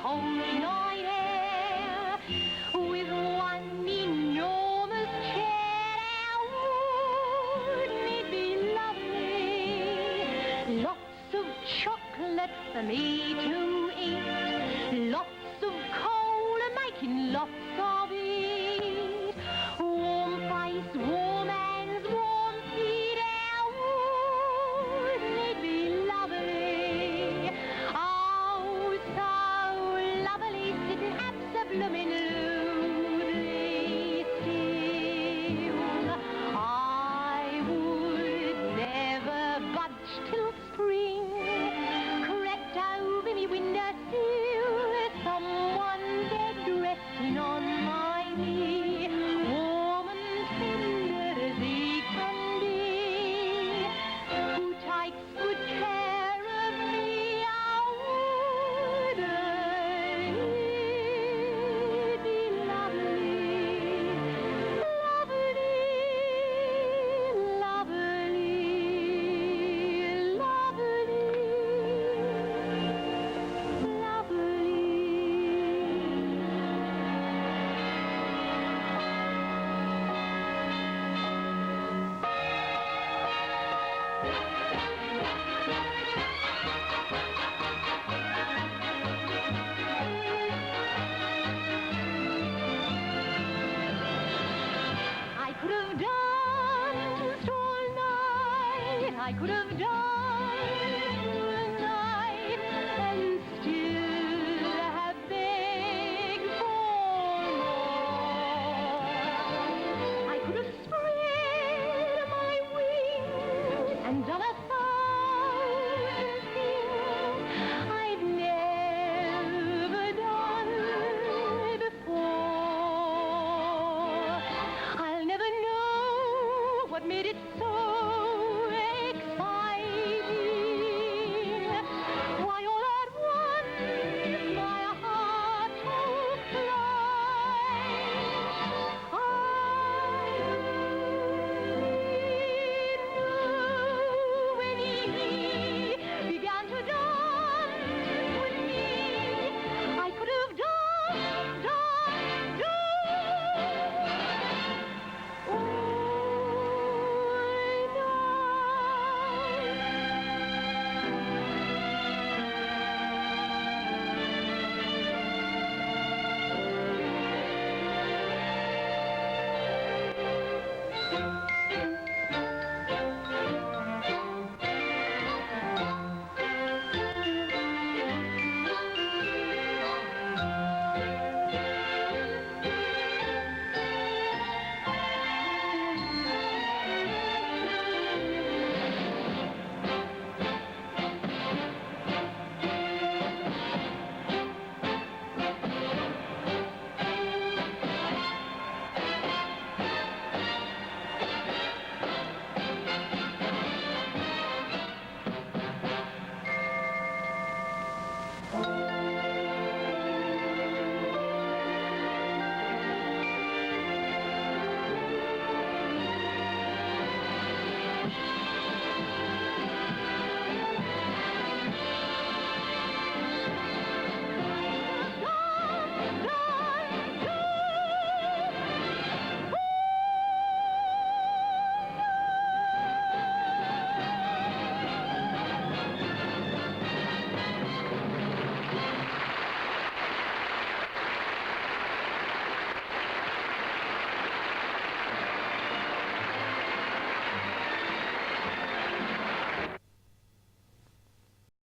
cold night air, with one enormous chair. Wouldn't it be lovely? Lots of chocolate for me to eat, lots of coal making lots of it, warm face, warm hands, warm feet. Wouldn't it be lovely? Oh, so lovely, sitting abso-bloomin' still. I would never budge till spring crept over me windowsill, someone dead resting on my knee, warm and tender as he can be, who takes good care of me. Oh, wouldn't it be lovely, lovely, lovely, lovely, lovely. I could have danced all night, I could have danced